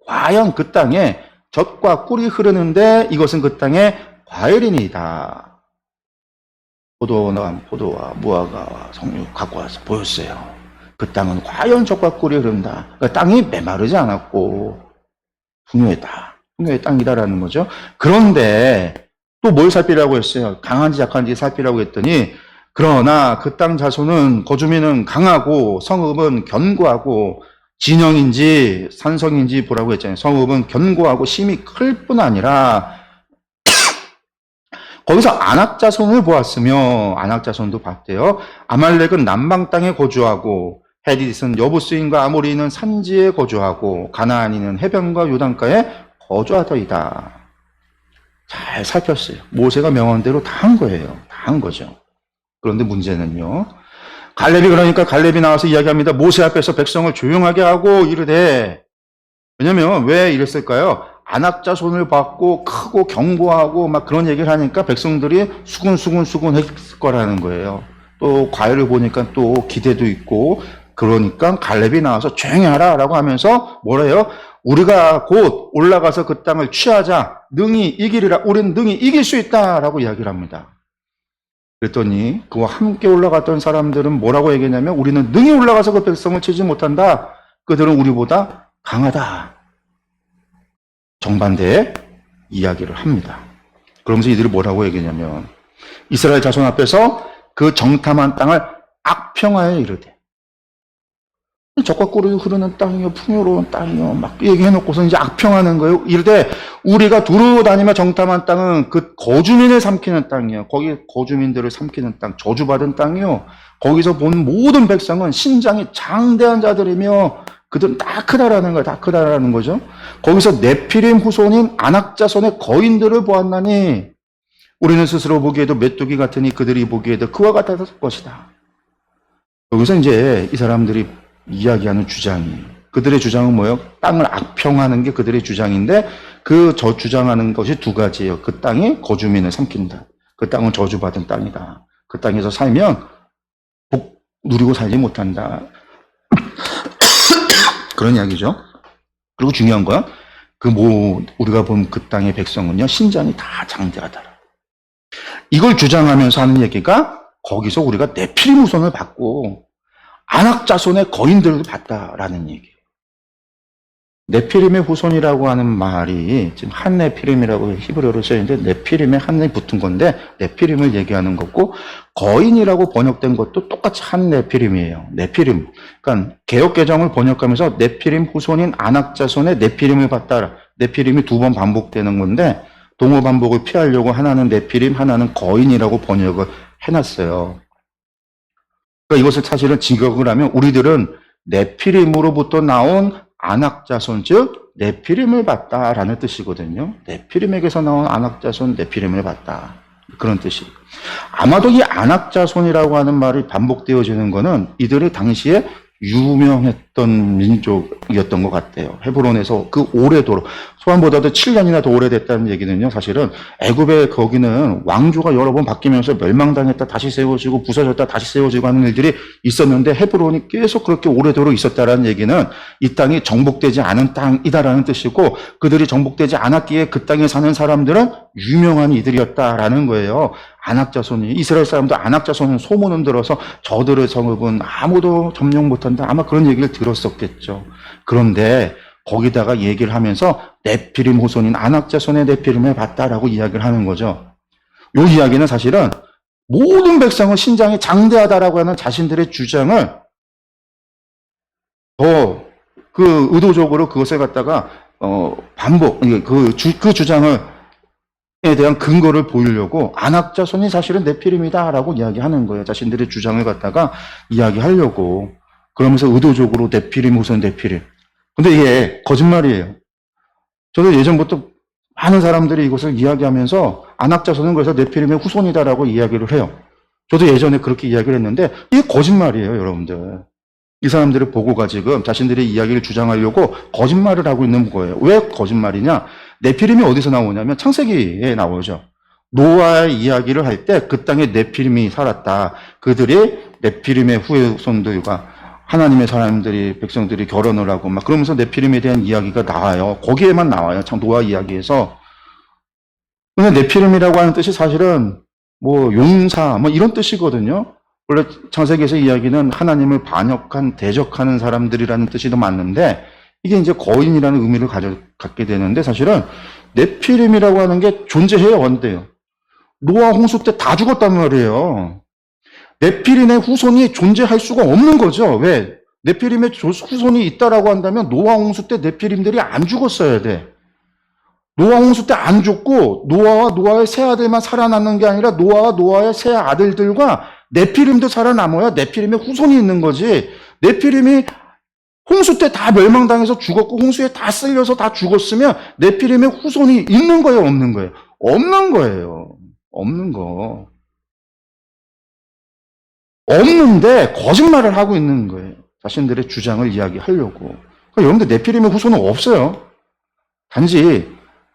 과연 그 땅에 젖과 꿀이 흐르는데 이것은 그 땅의 과일이니이다. 포도와 무화과와 석류 갖고 와서 보였어요. 그 땅은 과연 젖과 꿀이 흐른다. 그러니까 땅이 메마르지 않았고 풍요의 땅이다라는 거죠. 그런데 또 뭘 살피라고 했어요? 강한지 약한지 살피라고 했더니 그러나 그 땅 자손은 거주민은 강하고 성읍은 견고하고 진영인지 산성인지 보라고 했잖아요. 성읍은 견고하고 심이 클 뿐 아니라 거기서 아낙 자손을 보았으며 아낙 자손도 봤대요. 아말렉은 남방 땅에 거주하고 헤디스는 여부스인과 아모리는 산지에 거주하고 가나안인은 해변과 요단가에 거주하더이다. 잘 살폈어요. 모세가 명한 대로 다 한 거예요. 다 한 거죠. 그런데 문제는요. 갈렙이 갈렙이 나와서 이야기합니다. 모세 앞에서 백성을 조용하게 하고 이르되 왜냐면 왜 이랬을까요? 아낙 자손을 받고 크고 견고하고 막 그런 얘기를 하니까 백성들이 수군 했을 거라는 거예요. 또 과일을 보니까 또 기대도 있고 그러니까 갈렙이 나와서 조용히 하라라고 하면서 뭐래요? 우리가 곧 올라가서 그 땅을 취하자. 능히 이기리라. 우리는 능히 이길 수 있다라고 이야기를 합니다. 그랬더니 그와 함께 올라갔던 사람들은 뭐라고 얘기했냐면 우리는 능히 올라가서 그 백성을 치지 못한다. 그들은 우리보다 강하다. 정반대의 이야기를 합니다. 그러면서 이들이 뭐라고 얘기했냐면 이스라엘 자손 앞에서 그 정탐한 땅을 악평하여 이르되 적과 꿀이 흐르는 땅이요, 풍요로운 땅이요, 막 얘기해놓고서 이제 악평하는 거예요. 이럴 때 우리가 두루 다니며 정탐한 땅은 그 거주민을 삼키는 땅이요. 거기 거주민들을 삼키는 땅, 저주받은 땅이요. 거기서 본 모든 백성은 신장이 장대한 자들이며 그들은 다 크다라는 거예요. 다 크다라는 거죠. 거기서 네피림 후손인 안악자손의 거인들을 보았나니 우리는 스스로 보기에도 메뚜기 같으니 그들이 보기에도 그와 같았을 것이다. 여기서 이제 이 사람들이 이야기하는 주장이, 그들의 주장은 뭐예요? 땅을 악평하는 게 그들의 주장인데 저 주장하는 것이 두 가지예요. 그 땅이 거주민을 삼킨다. 그 땅은 저주받은 땅이다. 그 땅에서 살면 복 누리고 살지 못한다. 그런 이야기죠. 그리고 중요한 건 우리가 본 그 땅의 백성은요, 신장이 다 장대하다. 이걸 주장하면서 하는 얘기가 거기서 우리가 네피림 후손을 받고 안악자손의 거인들을 봤다라는 얘기예요. 네피림의 후손이라고 하는 말이 지금 한 네피림이라고 히브리어로 써있는데 네피림에 한이 붙은 건데 네피림을 얘기하는 거고 거인이라고 번역된 것도 똑같이 한 네피림이에요. 네피림. 그러니까 개역개정을 번역하면서 네피림 후손인 안악자손의 네피림을 봤다. 네피림이 두 번 반복되는 건데 동어 반복을 피하려고 하나는 네피림, 하나는 거인이라고 번역을 해놨어요. 그러니까 이것을 사실은 직역을 하면 우리들은 네피림으로부터 나온 안악자손, 즉 네피림을 봤다라는 뜻이거든요. 네피림에게서 나온 안악자손, 네피림을 봤다. 그런 뜻이. 아마도 이 안악자손이라고 하는 말이 반복되어지는 거는 이들이 당시에 유명했던 민족이었던 것 같아요. 헤브론에서 그 오래도록, 소환보다도 7년이나 더 오래됐다는 얘기는요, 사실은 애굽의 거기는 왕조가 여러 번 바뀌면서 멸망당했다 다시 세워지고 부서졌다 다시 세워지고 하는 일들이 있었는데 헤브론이 계속 그렇게 오래도록 있었다라는 얘기는 이 땅이 정복되지 않은 땅이다라는 뜻이고 그들이 정복되지 않았기에 그 땅에 사는 사람들은 유명한 이들이었다라는 거예요. 안악자손이, 이스라엘 사람도 안악자손은 소문은 들어서 저들의 성읍은 아무도 점령 못한다. 아마 그런 얘기를 들었었겠죠. 그런데 거기다가 얘기를 하면서 네피림 후손인 안악자손의 네피림을 봤다라고 이야기를 하는 거죠. 이 이야기는 사실은 모든 백성은 신장이 장대하다라고 하는 자신들의 주장을 더 의도적으로 그것을 갖다가 반복, 그 주장을 에 대한 근거를 보이려고 안악자손이 사실은 네피림이다라고 이야기하는 거예요. 자신들의 주장을 갖다가 이야기하려고. 그러면서 의도적으로 네피림 후손 네피림. 근데 이게 거짓말이에요. 저도 예전부터 많은 사람들이 이것을 이야기하면서 안악자손은 그래서 네피림의 후손이다라고 이야기를 해요. 저도 예전에 그렇게 이야기를 했는데 이게 거짓말이에요, 여러분들. 이 사람들을 보고가 지금 자신들의 이야기를 주장하려고 거짓말을 하고 있는 거예요. 왜 거짓말이냐? 네피림이 어디서 나오냐면 창세기에 나오죠. 노아의 이야기를 할 때 그 땅에 네피림이 살았다. 그들이 네피림의 후손들과 하나님의 사람들이, 백성들이 결혼을 하고 막 그러면서 네피림에 대한 이야기가 나와요. 거기에만 나와요. 노아 이야기에서. 근데 네피림이라고 하는 뜻이 사실은 용사 이런 뜻이거든요. 원래 창세기에서 이야기는 하나님을 반역한, 대적하는 사람들이라는 뜻이 더 맞는데 이게 이제 거인이라는 의미를 갖게 되는데 사실은 네피림이라고 하는 게 존재해야 원대요. 노아 홍수 때 다 죽었단 말이에요. 네피림의 후손이 존재할 수가 없는 거죠. 왜? 네피림의 후손이 있다라고 한다면 노아 홍수 때 네피림들이 안 죽었어야 돼. 노아 홍수 때 안 죽고 노아와 노아의 세 아들만 살아남는 게 아니라 노아와 노아의 세 아들들과 네피림도 살아남아야 네피림의 후손이 있는 거지. 네피림이 홍수 때 다 멸망당해서 죽었고 홍수에 다 쓸려서 다 죽었으면 네피림의 후손이 있는 거예요, 없는 거예요? 없는 거예요. 없는 거. 없는데 거짓말을 하고 있는 거예요. 자신들의 주장을 이야기하려고. 그러니까 여러분들 네피림의 후손은 없어요. 단지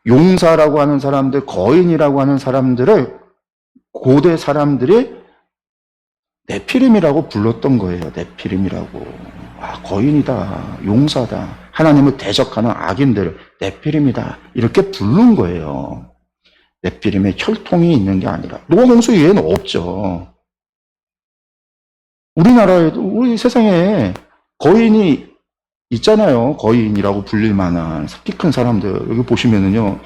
용사라고 하는 사람들, 거인이라고 하는 사람들을 고대 사람들이 네피림이라고 불렀던 거예요. 네피림이라고. 거인이다, 용사다, 하나님을 대적하는 악인들, 네피림이다 이렇게 부른 거예요. 네피림의 혈통이 있는 게 아니라 노아 홍수 이외에는 없죠. 우리나라에도 우리 세상에 거인이 있잖아요. 거인이라고 불릴 만한 키 큰 사람들 여기 보시면은요.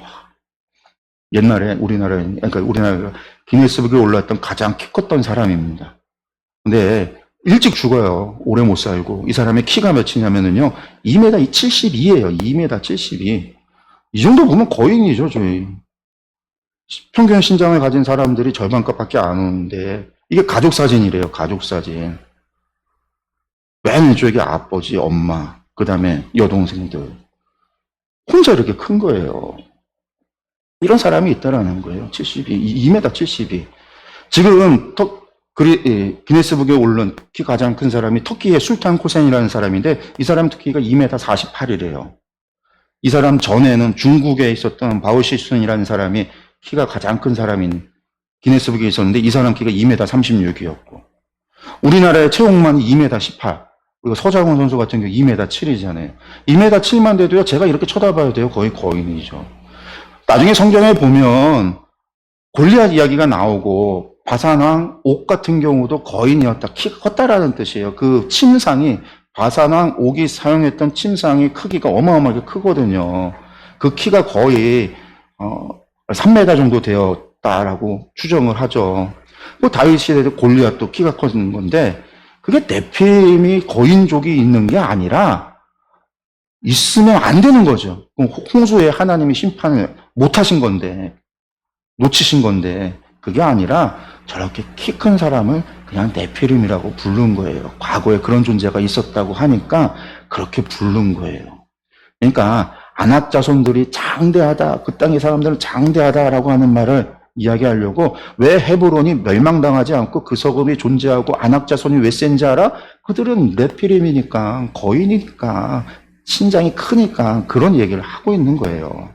옛날에 우리나라가 기네스북에 올랐던 가장 키 컸던 사람입니다. 근데 일찍 죽어요. 오래 못 살고. 이 사람의 키가 몇이냐면요. 2m 72예요. 2m 72. 이 정도 보면 거인이죠, 저희. 평균 신장을 가진 사람들이 절반값밖에 안 오는데, 이게 가족 사진이래요, 가족 사진. 맨 왼쪽에 아버지, 엄마, 그 다음에 여동생들. 혼자 이렇게 큰 거예요. 이런 사람이 있다라는 거예요. 72, 2m 72. 지금 기네스북에 오른 키 가장 큰 사람이 터키의 술탄 코센이라는 사람인데 이 사람 키가 2m 48이래요. 이 사람 전에는 중국에 있었던 바오시순이라는 사람이 키가 가장 큰 사람인 기네스북에 있었는데 이 사람 키가 2m 36이었고 우리나라의 최홍만이 2m 18 그리고 서장훈 선수 같은 경우 2m 7이잖아요. 2m 7만 돼도요 제가 이렇게 쳐다봐야 돼요. 거의 거인이죠. 나중에 성경에 보면 골리앗 이야기가 나오고 바산왕 옥 같은 경우도 거인이었다. 키가 컸다라는 뜻이에요. 그 침상이 바산왕 옥이 사용했던 침상이 크기가 어마어마하게 크거든요. 그 키가 거의 3m 정도 되었다라고 추정을 하죠. 뭐 다윗 시대도 골리앗도 키가 컸는 건데 그게 네피림이 거인족이 있는 게 아니라 있으면 안 되는 거죠. 홍수에 하나님이 심판을 못 하신 건데 놓치신 건데 그게 아니라 저렇게 키 큰 사람을 그냥 네피림이라고 부른 거예요. 과거에 그런 존재가 있었다고 하니까 그렇게 부른 거예요. 그러니까 아낙 자손들이 장대하다, 그 땅의 사람들은 장대하다라고 하는 말을 이야기하려고 왜 헤브론이 멸망당하지 않고 그 서금이 존재하고 아낙 자손이 왜 센지 알아? 그들은 네피림이니까 거인이니까 신장이 크니까 그런 얘기를 하고 있는 거예요.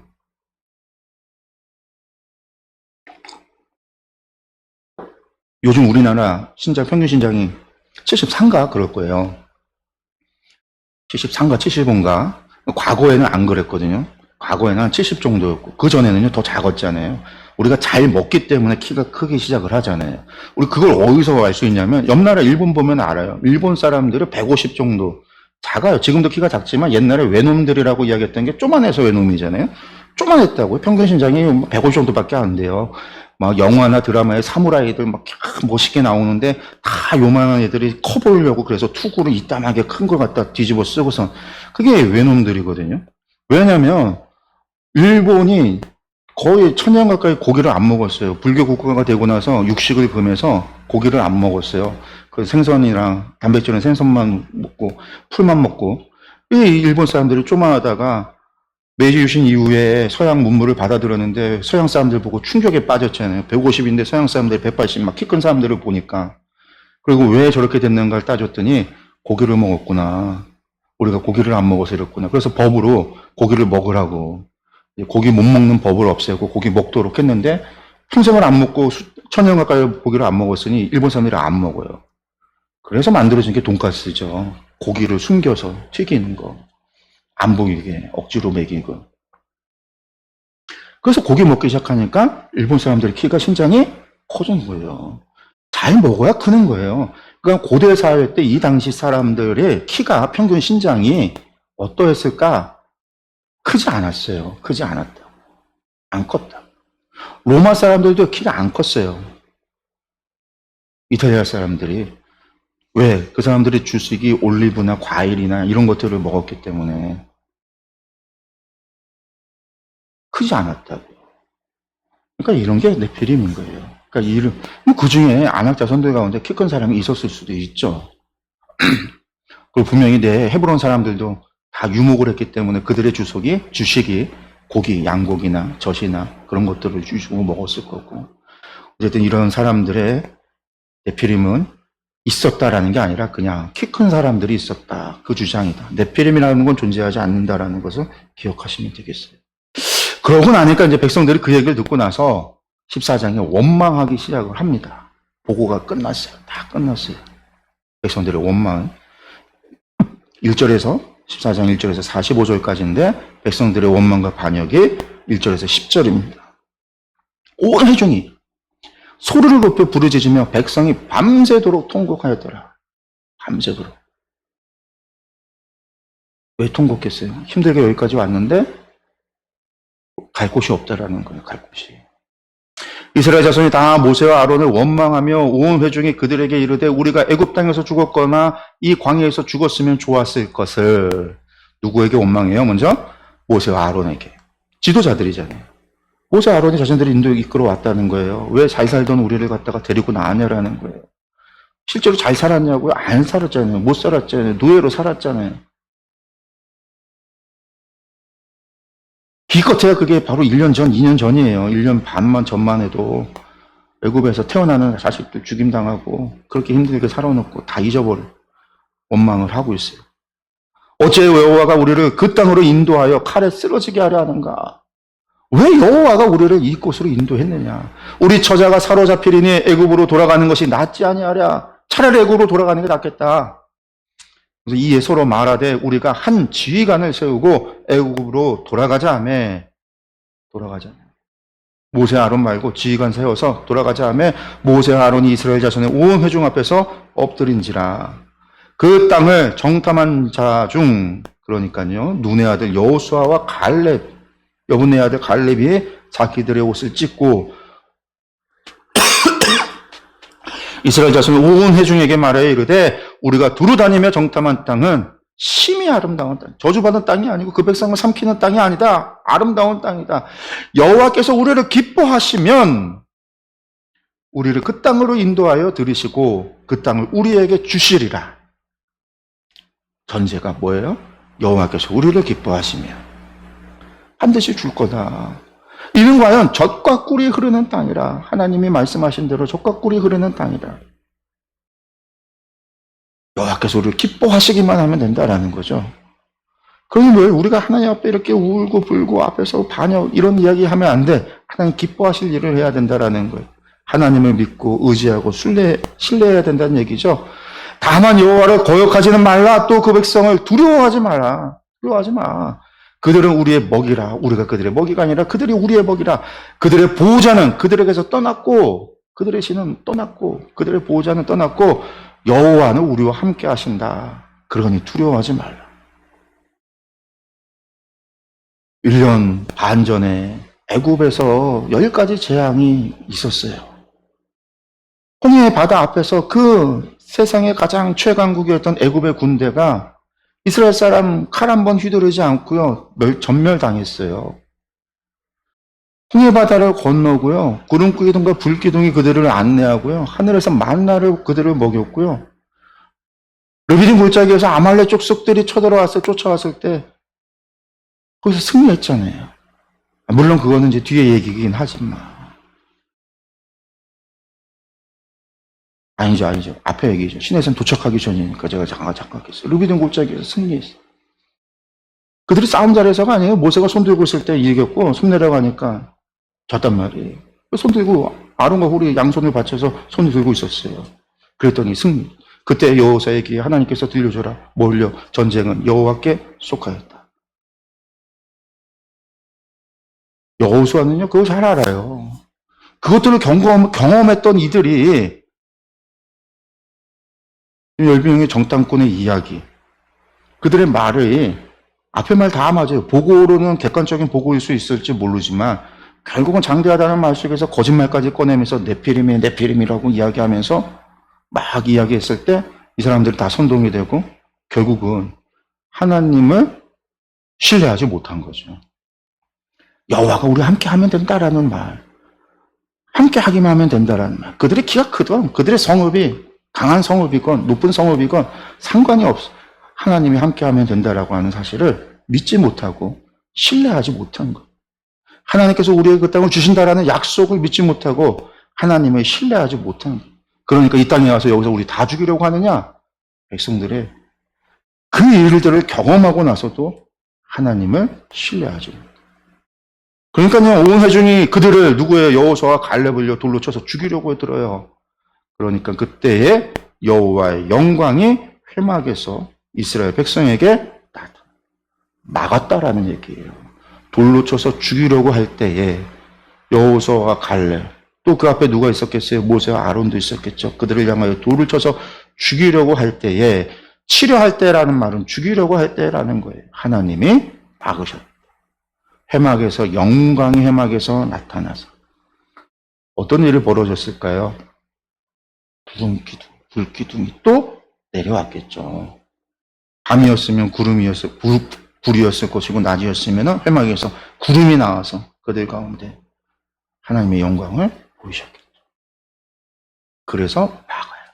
요즘 우리나라 평균 신장이 73가 그럴 거예요. 73가 75인가? 과거에는 안 그랬거든요. 과거에는 한 70 정도였고 그 전에는요 더 작았잖아요. 우리가 잘 먹기 때문에 키가 크기 시작을 하잖아요. 우리 그걸 어디서 알 수 있냐면 옆 나라 일본 보면 알아요. 일본 사람들은 150 정도 작아요. 지금도 키가 작지만 옛날에 외놈들이라고 이야기했던 게 쪼만해서 외놈이잖아요. 쪼만했다고요. 평균 신장이 150 정도밖에 안 돼요. 막 영화나 드라마에 사무라이들 막 멋있게 나오는데 다 요만한 애들이 커 보이려고 그래서 투구를 이따하게 큰 걸 갖다 뒤집어 쓰고선 그게 외놈들이거든요. 왜냐면 일본이 거의 1000년 가까이 고기를 안 먹었어요. 불교 국가가 되고 나서 육식을 금해서 고기를 안 먹었어요. 그 생선이랑 단백질은 생선만 먹고 풀만 먹고 이 일본 사람들이 쪼만하다가 메이지 유신 이후에 서양 문물을 받아들였는데 서양 사람들 보고 충격에 빠졌잖아요. 150인데 서양 사람들이 180, 막 키 큰 사람들을 보니까. 그리고 왜 저렇게 됐는가를 따졌더니 고기를 먹었구나. 우리가 고기를 안 먹어서 이랬구나. 그래서 법으로 고기를 먹으라고. 고기 못 먹는 법을 없애고 고기 먹도록 했는데 평생을 안 먹고 1000년 가까이 고기를 안 먹었으니 일본 사람들이 안 먹어요. 그래서 만들어진 게 돈가스죠. 고기를 숨겨서 튀기는 거. 안 보이게 억지로 먹이고. 그래서 고기 먹기 시작하니까 일본 사람들의 키가 신장이 커진 거예요. 잘 먹어야 크는 거예요. 그러니까 고대 사회 때 이 당시 사람들의 키가 평균 신장이 어떠했을까? 크지 않았어요. 크지 않았다. 안 컸다. 로마 사람들도 키가 안 컸어요. 이탈리아 사람들이. 왜? 그 사람들이 주식이 올리브나 과일이나 이런 것들을 먹었기 때문에 크지 않았다고. 그러니까 이런 게 네피림인 거예요. 그러니까 그 중에 아낙 자손들 가운데 키 큰 사람이 있었을 수도 있죠. 그리고 분명히 헤브론 사람들도 다 유목을 했기 때문에 그들의 주식이 고기, 양고기나 젖이나 그런 것들을 주고 먹었을 거고. 어쨌든 이런 사람들의 네피림은 있었다라는 게 아니라 그냥 키 큰 사람들이 있었다. 그 주장이다. 네피림이라는 건 존재하지 않는다라는 것을 기억하시면 되겠어요. 그러고 나니까 이제 백성들이 그 얘기를 듣고 나서 14장에 원망하기 시작을 합니다. 보고가 끝났어요. 다 끝났어요. 백성들의 원망. 1절에서 14장 1절에서 45절까지인데 백성들의 원망과 반역이 1절에서 10절입니다. 온 회중이 소리를 높여 부르짖으며 백성이 밤새도록 통곡하였더라. 밤새도록. 왜 통곡했어요? 힘들게 여기까지 왔는데 갈 곳이 없다라는 거예요. 갈 곳이. 이스라엘 자손이 다 모세와 아론을 원망하며 온 회중이 그들에게 이르되 우리가 애굽 땅에서 죽었거나 이 광야에서 죽었으면 좋았을 것을. 누구에게 원망해요? 먼저 모세와 아론에게. 지도자들이잖아요. 모세 아론이 자신들이 인도 이끌어 왔다는 거예요. 왜 잘 살던 우리를 갖다가 데리고 나왔냐라는 거예요. 실제로 잘 살았냐고요? 안 살았잖아요. 못 살았잖아요. 노예로 살았잖아요. 기껏해야 그게 바로 1년 전, 2년 전이에요. 1년 반만 전만 해도 애굽에서 태어나는 자식들 죽임당하고 그렇게 힘들게 살아놓고 다 잊어버려 원망을 하고 있어요. 어째 여호와가 우리를 그 땅으로 인도하여 칼에 쓰러지게 하려 하는가? 왜 여호와가 우리를 이곳으로 인도했느냐? 우리 처자가 사로잡히리니 애굽으로 돌아가는 것이 낫지 아니하랴? 차라리 애굽으로 돌아가는 게 낫겠다. 그래서 이에 서로 말하되 우리가 한 지휘관을 세우고 애굽으로 돌아가자 하며 돌아가자. 모세 아론 말고 지휘관 세워서 돌아가자 하며 모세와 아론이 이스라엘 자손의 온 회중 앞에서 엎드린지라. 그 땅을 정탐한 자 중, 그러니까요, 눈의 아들 여호수아와 갈렙, 여분의 아들 갈렙이 자기들의 옷을 찢고 이스라엘 자손의 온 회중에게 말하여 이르되 우리가 두루 다니며 정탐한 땅은 심히 아름다운 땅, 저주받은 땅이 아니고 그 백성을 삼키는 땅이 아니다. 아름다운 땅이다. 여호와께서 우리를 기뻐하시면 우리를 그 땅으로 인도하여 들이시고 그 땅을 우리에게 주시리라. 전제가 뭐예요? 여호와께서 우리를 기뻐하시면 반드시 줄 거다. 이는 과연 젖과 꿀이 흐르는 땅이라. 하나님이 말씀하신 대로 젖과 꿀이 흐르는 땅이다. 여호와께서 우리를 기뻐하시기만 하면 된다라는 거죠. 그러니 왜 우리가 하나님 앞에 이렇게 울고 불고 앞에서 반역 이런 이야기 하면 안 돼. 하나님 기뻐하실 일을 해야 된다라는 거예요. 하나님을 믿고 의지하고 신뢰해야 된다는 얘기죠. 다만 여호와를 거역하지는 말라. 또 그 백성을 두려워하지 말라. 두려워하지 마. 그들은 우리의 먹이라. 우리가 그들의 먹이가 아니라 그들이 우리의 먹이라. 그들의 보호자는 그들에게서 떠났고 그들의 신은 떠났고 그들의 보호자는 떠났고 여호와는 우리와 함께 하신다. 그러니 두려워하지 말라. 1년 반 전에 애굽에서 10가지 재앙이 있었어요. 홍해 바다 앞에서 그 세상의 가장 최강국이었던 애굽의 군대가 이스라엘 사람 칼 한 번 휘두르지 않고요, 전멸당했어요. 홍해 바다를 건너고요, 구름기둥과 불기둥이 그들을 안내하고요, 하늘에서 만나를 그들을 먹였고요, 르비딤 골짜기에서 아말렉 족속들이 쫓아왔을 때 거기서 승리했잖아요. 물론 그거는 이제 뒤에 얘기긴 하지만. 아니죠. 앞에 얘기죠. 시내산 도착하기 전이니까 제가 잠깐했어요. 르비딤 골짜기에서 승리했어요. 그들이 싸움 잘해서가 아니에요. 모세가 손 들고 있을 때 이겼고, 손 내려가니까 졌단 말이에요. 손 들고 아론과 홀이 양손을 받쳐서 손을 들고 있었어요. 그랬더니 승리. 그때 여호수아에게 하나님께서 들려줘라. 뭘요? 전쟁은 여호와께 속하였다. 여호수아는요, 그거 잘 알아요. 그것들을 경험했던 이들이 열병의 정탐꾼의 이야기, 그들의 말이 앞에 말 다 맞아요. 보고로는 객관적인 보고일 수 있을지 모르지만 결국은 장대하다는 말 속에서 거짓말까지 꺼내면서 네피림이라고 이야기하면서 막 이야기했을 때 이 사람들이 다 선동이 되고 결국은 하나님을 신뢰하지 못한 거죠. 여호와가 우리 함께 하면 된다라는 말, 함께 하기만 하면 된다라는 말. 그들의 키가 크던, 그들의 성읍이 강한 성읍이건 높은 성읍이건 상관이 없어. 하나님이 함께 하면 된다라고 하는 사실을 믿지 못하고 신뢰하지 못한 것. 하나님께서 우리에게 그 땅을 주신다라는 약속을 믿지 못하고 하나님을 신뢰하지 못한 것. 그러니까 이 땅에 와서 여기서 우리 다 죽이려고 하느냐? 백성들의 그 일들을 경험하고 나서도 하나님을 신뢰하지 못해요. 그러니까요, 온 회중이 그들을 누구의 여호수아와 갈렙을 돌로 쳐서 죽이려고 들어요. 그러니까 그때에 여호와의 영광이 회막에서 이스라엘 백성에게 나갔다라는 얘기예요. 돌로 쳐서 죽이려고 할 때에 여호수아와 갈렙, 또 그 앞에 누가 있었겠어요? 모세와 아론도 있었겠죠. 그들을 향하여 돌을 쳐서 죽이려고 할 때에, 치려할 때라는 말은 죽이려고 할 때라는 거예요. 하나님이 막으셨다. 회막에서, 영광의 회막에서 나타나서 어떤 일이 벌어졌을까요? 불기둥이 또 내려왔겠죠. 밤이었으면 불이었을 것이고 낮이었으면 회막에서 구름이 나와서 그들 가운데 하나님의 영광을 보이셨겠죠. 그래서 막아요.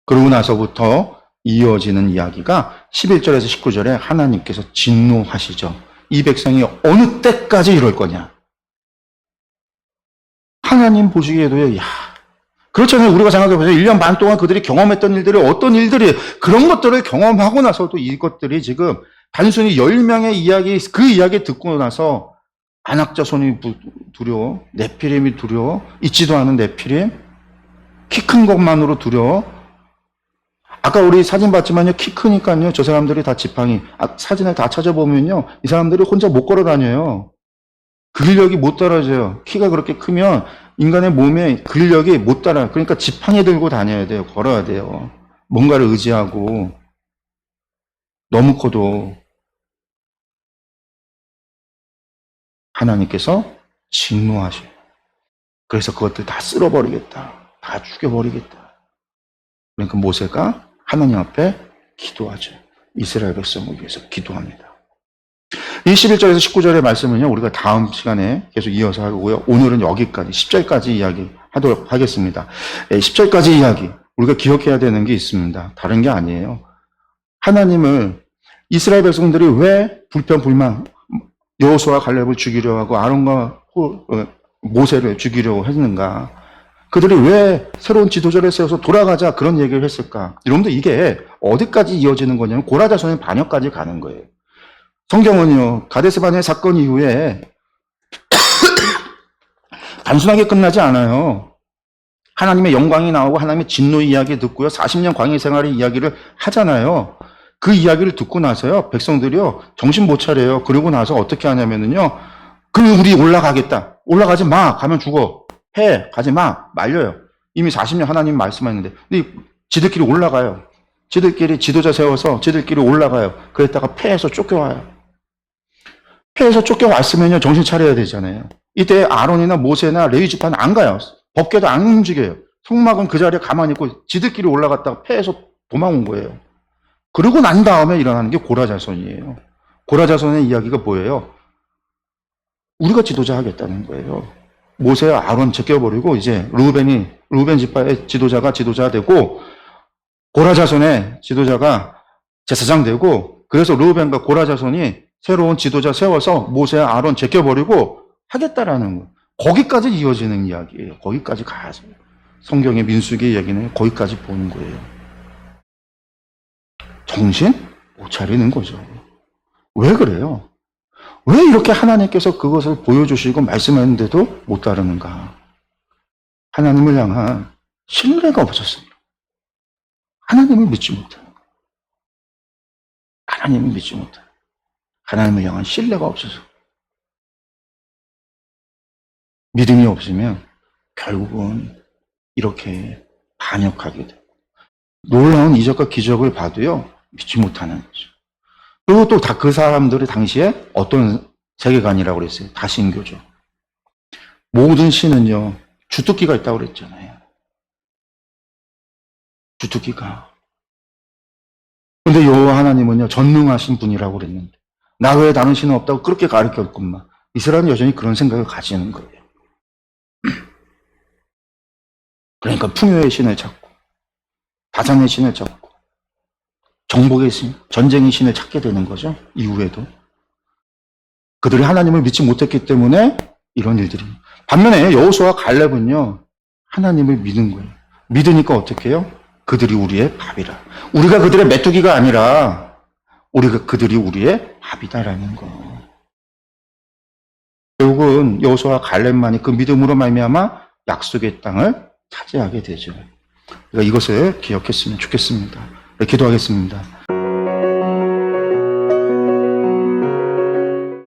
그러고 나서부터 이어지는 이야기가 11절에서 19절에 하나님께서 진노하시죠. 이 백성이 어느 때까지 이럴 거냐. 하나님 보시기에도요, 그렇잖아요. 우리가 생각해보세요. 1년 반 동안 그들이 경험했던 일들이 어떤 일들이, 그런 것들을 경험하고 나서도 이것들이 지금 단순히 10명의 이야기, 그 이야기 듣고 나서 안악자손이 두려워, 네피림이 두려워, 있지도 않은 네피림, 키 큰 것만으로 두려워. 아까 우리 사진 봤지만요, 키 크니까요, 저 사람들이 다 지팡이, 사진을 다 찾아보면요, 이 사람들이 혼자 못 걸어 다녀요. 근력이 못 따라져요. 키가 그렇게 크면 인간의 몸에 근력이 못 따라요. 그러니까 지팡이 들고 다녀야 돼요. 걸어야 돼요. 뭔가를 의지하고. 너무 커도 하나님께서 진노하셔요. 그래서 그것들 다 쓸어버리겠다. 다 죽여버리겠다. 그러니까 모세가 하나님 앞에 기도하죠. 이스라엘 백성을 위해서 기도합니다. 이 11절에서 19절의 말씀은요, 우리가 다음 시간에 계속 이어서 하고요. 오늘은 여기까지, 10절까지 이야기 하도록 하겠습니다. 10절까지 이야기, 우리가 기억해야 되는 게 있습니다. 다른 게 아니에요. 하나님을, 이스라엘 백성들이 왜 불평불만, 여호수아와 갈렙을 죽이려 하고 아론과 모세를 죽이려고 했는가? 그들이 왜 새로운 지도자를 세워서 돌아가자 그런 얘기를 했을까? 여러분들 이게 어디까지 이어지는 거냐면 고라자손의 반역까지 가는 거예요. 성경은요, 가데스 바네 사건 이후에 단순하게 끝나지 않아요. 하나님의 영광이 나오고 하나님의 진노 이야기 듣고요, 40년 광야 생활의 이야기를 하잖아요. 그 이야기를 듣고 나서요, 백성들이요, 정신 못 차려요. 그러고 나서 어떻게 하냐면은요, 우리 올라가겠다. 올라가지 마. 가면 죽어. 가지 마. 말려요. 이미 40년 하나님 말씀하셨는데. 근데 지들끼리 올라가요. 지들끼리 지도자 세워서 지들끼리 올라가요. 그랬다가 패해서 쫓겨와요. 패해서 쫓겨왔으면요, 정신 차려야 되잖아요. 이때 아론이나 모세나 레위 지파는 안 가요. 법궤도 안 움직여요. 성막은 그 자리에 가만히 있고 지들끼리 올라갔다가 패해서 도망온 거예요. 그러고 난 다음에 일어나는 게 고라자손이에요. 고라자손의 이야기가 뭐예요? 우리가 지도자 하겠다는 거예요. 모세와 아론 제껴버리고 이제 루벤 지파의 지도자가 되고 고라자손의 지도자가 제사장 되고, 그래서 루벤과 고라자손이 새로운 지도자 세워서 모세와 아론 제껴버리고 하겠다라는 거. 거기까지 이어지는 이야기예요. 거기까지 가야죠. 성경의 민수기의 이야기는 거기까지 보는 거예요. 정신 못 차리는 거죠. 왜 그래요? 왜 이렇게 하나님께서 그것을 보여주시고 말씀하는데도 못 따르는가? 하나님을 향한 신뢰가 없었습니다. 하나님을 믿지 못하는 거예요. 하나님을 믿지 못하는 거예요. 하나님을 향한 신뢰가 없어서. 믿음이 없으면 결국은 이렇게 반역하게 돼요. 놀라운 이적과 기적을 봐도요, 믿지 못하는 거죠. 그리고 또 다 그 사람들이 당시에 어떤 세계관이라고 그랬어요? 다신교죠. 모든 신은요, 주특기가 있다고 그랬잖아요. 주특기가. 근데 여호와 하나님은요, 전능하신 분이라고 그랬는데, 나 외에 다른 신은 없다고 그렇게 가르쳤건만, 이스라엘은 여전히 그런 생각을 가지는 거예요. 그러니까 풍요의 신을 찾고, 다산의 신을 찾고, 정복의 신, 전쟁의 신을 찾게 되는 거죠. 이후에도. 그들이 하나님을 믿지 못했기 때문에 이런 일들이. 반면에 여호수아와 갈렙은요, 하나님을 믿은 거예요. 믿으니까 어떻게 해요? 그들이 우리의 밥이라. 우리가 그들의 메뚜기가 아니라 그들이 우리의 밥이다라는 거. 결국은 여호수아와 갈렙만이 그 믿음으로 말미암아 약속의 땅을 차지하게 되죠. 그러니까 이것을 기억했으면 좋겠습니다. 기도하겠습니다.